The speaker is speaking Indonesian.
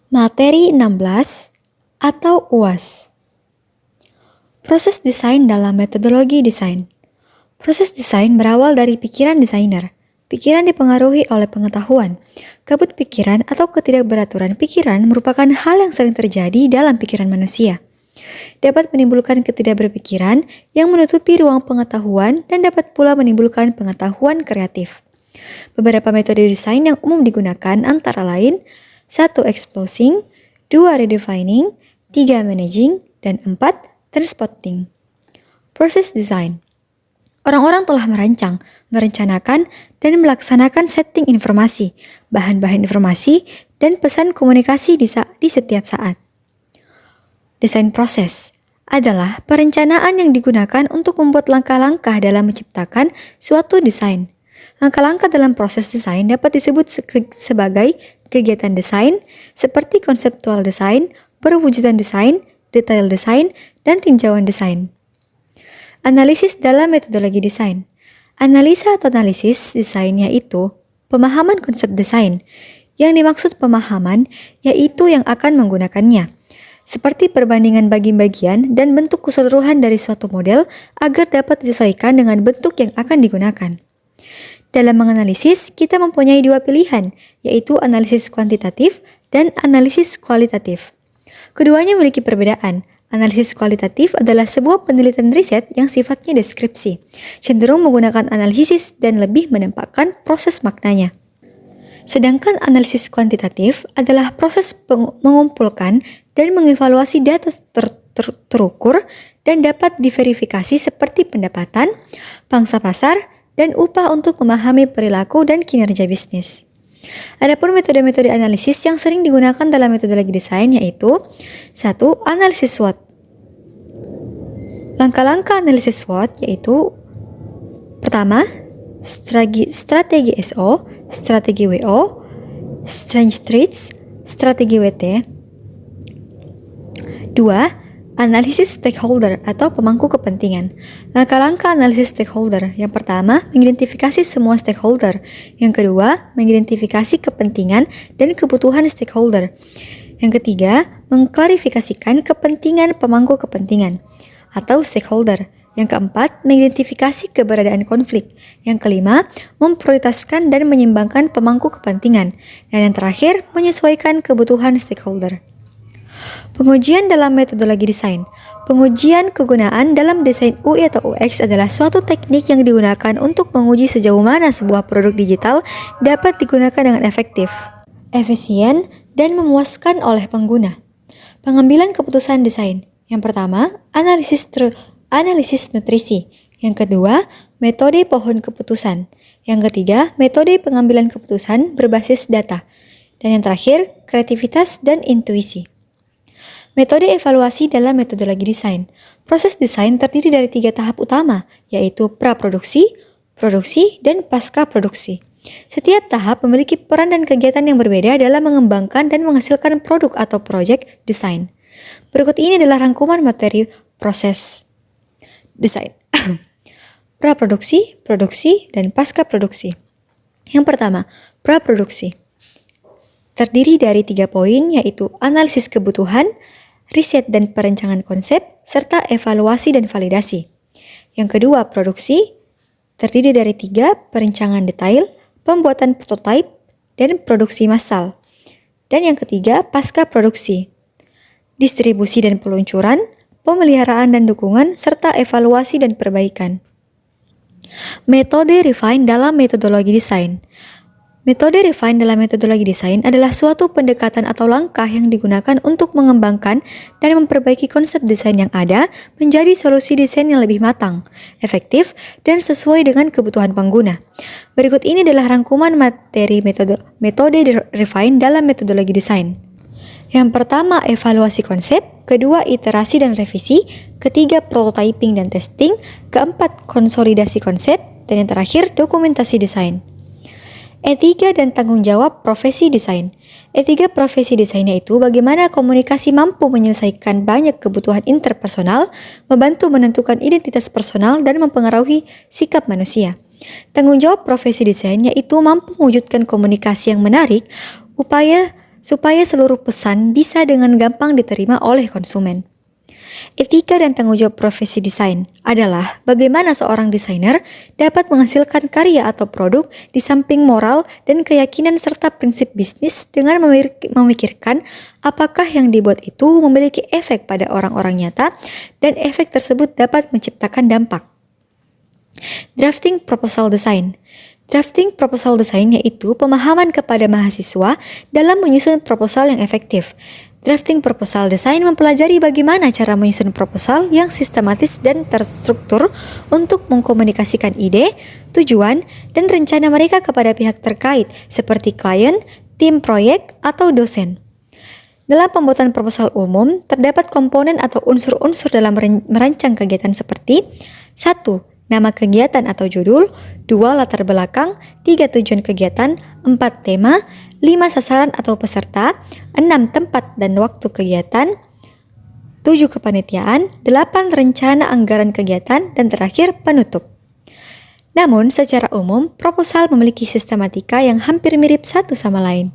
Materi 16 atau UAS. Proses desain dalam metodologi desain. Proses desain berawal dari pikiran desainer. Pikiran dipengaruhi oleh pengetahuan. Kabut pikiran atau ketidakberaturan pikiran merupakan hal yang sering terjadi dalam pikiran manusia. Dapat menimbulkan ketidakberpikiran yang menutupi ruang pengetahuan dan dapat pula menimbulkan pengetahuan kreatif. Beberapa metode desain yang umum digunakan antara lain 1. Exposing, 2. Redefining, 3. Managing, dan 4. Transpotting. Proses desain. Orang-orang telah merancang, merencanakan, dan melaksanakan setting informasi, bahan-bahan informasi, dan pesan komunikasi di setiap saat. Desain proses adalah perencanaan yang digunakan untuk membuat langkah-langkah dalam menciptakan suatu desain. Langkah-langkah dalam proses desain dapat disebut sebagai kegiatan desain, seperti konseptual desain, perwujudan desain, detail desain, dan tinjauan desain. Analisis dalam metodologi desain. Analisa atau analisis desain yaitu pemahaman konsep desain. Yang dimaksud pemahaman yaitu yang akan menggunakannya, seperti perbandingan bagi-bagian dan bentuk keseluruhan dari suatu model agar dapat disesuaikan dengan bentuk yang akan digunakan. Dalam menganalisis, kita mempunyai dua pilihan, yaitu analisis kuantitatif dan analisis kualitatif. Keduanya memiliki perbedaan. Analisis kualitatif adalah sebuah penelitian riset yang sifatnya deskripsi, cenderung menggunakan analisis dan lebih menempatkan proses maknanya. Sedangkan analisis kuantitatif adalah proses mengumpulkan dan mengevaluasi data terukur dan dapat diverifikasi seperti pendapatan, pangsa pasar, dan upah untuk memahami perilaku dan kinerja bisnis. Adapun metode-metode analisis yang sering digunakan dalam metodologi desain yaitu 1. Analisis SWOT. Langkah-langkah analisis SWOT yaitu pertama, strategi SO, strategi WO, strength traits, strategi WT. 2. Analisis stakeholder atau pemangku kepentingan. Langkah-langkah analisis stakeholder. Yang pertama, mengidentifikasi semua stakeholder. Yang kedua, mengidentifikasi kepentingan dan kebutuhan stakeholder. Yang ketiga, mengklarifikasikan kepentingan pemangku kepentingan atau stakeholder. Yang keempat, mengidentifikasi keberadaan konflik. Yang kelima, memprioritaskan dan menyeimbangkan pemangku kepentingan. Dan yang terakhir, menyesuaikan kebutuhan stakeholder. Pengujian dalam metodologi desain. Pengujian kegunaan dalam desain UI atau UX adalah suatu teknik yang digunakan untuk menguji sejauh mana sebuah produk digital dapat digunakan dengan efektif, efisien, dan memuaskan oleh pengguna. Pengambilan keputusan desain. Yang pertama, analisis nutrisi. Yang kedua, metode pohon keputusan. Yang ketiga, metode pengambilan keputusan berbasis data. Dan yang terakhir, kreativitas dan intuisi. Metode evaluasi dalam metodologi desain. Proses desain terdiri dari 3 tahap utama, yaitu praproduksi, produksi, dan pasca produksi. Setiap tahap memiliki peran dan kegiatan yang berbeda dalam mengembangkan dan menghasilkan produk atau proyek desain. Berikut ini adalah rangkuman materi proses desain. Praproduksi, produksi, dan pasca produksi. Yang pertama, praproduksi. Terdiri dari 3 poin, yaitu analisis kebutuhan, riset dan perencanaan konsep, serta evaluasi dan validasi. Yang kedua, produksi, terdiri dari 3 perencanaan detail, pembuatan prototipe, dan produksi massal. Dan yang ketiga, pasca produksi, distribusi dan peluncuran, pemeliharaan dan dukungan, serta evaluasi dan perbaikan. Metode refine dalam metodologi desain. Metode refine dalam metodologi desain adalah suatu pendekatan atau langkah yang digunakan untuk mengembangkan dan memperbaiki konsep desain yang ada menjadi solusi desain yang lebih matang, efektif, dan sesuai dengan kebutuhan pengguna. Berikut ini adalah rangkuman materi metode refine dalam metodologi desain. Yang pertama, evaluasi konsep, kedua, iterasi dan revisi, ketiga, prototyping dan testing, keempat, konsolidasi konsep, dan yang terakhir, dokumentasi desain. Etika dan tanggung jawab profesi desain. Etika profesi desain yaitu bagaimana komunikasi mampu menyelesaikan banyak kebutuhan interpersonal, membantu menentukan identitas personal, dan mempengaruhi sikap manusia. Tanggung jawab profesi desain yaitu mampu mewujudkan komunikasi yang menarik, upaya supaya seluruh pesan bisa dengan gampang diterima oleh konsumen. Etika dan tanggung jawab profesi desain adalah bagaimana seorang desainer dapat menghasilkan karya atau produk di samping moral dan keyakinan serta prinsip bisnis dengan memikirkan apakah yang dibuat itu memiliki efek pada orang-orang nyata dan efek tersebut dapat menciptakan dampak. Drafting proposal design. Drafting proposal design yaitu pemahaman kepada mahasiswa dalam menyusun proposal yang efektif. Drafting proposal design mempelajari bagaimana cara menyusun proposal yang sistematis dan terstruktur untuk mengkomunikasikan ide, tujuan, dan rencana mereka kepada pihak terkait seperti klien, tim proyek, atau dosen. Dalam pembuatan proposal umum, terdapat komponen atau unsur-unsur dalam merancang kegiatan seperti 1. Nama kegiatan atau judul, 2. Latar belakang, 3. Tujuan kegiatan, 4. Tema, 5. Sasaran atau peserta, 6. Tempat dan waktu kegiatan, 7. Kepanitiaan, 8. Rencana anggaran kegiatan, dan terakhir penutup. Namun, secara umum, proposal memiliki sistematika yang hampir mirip satu sama lain.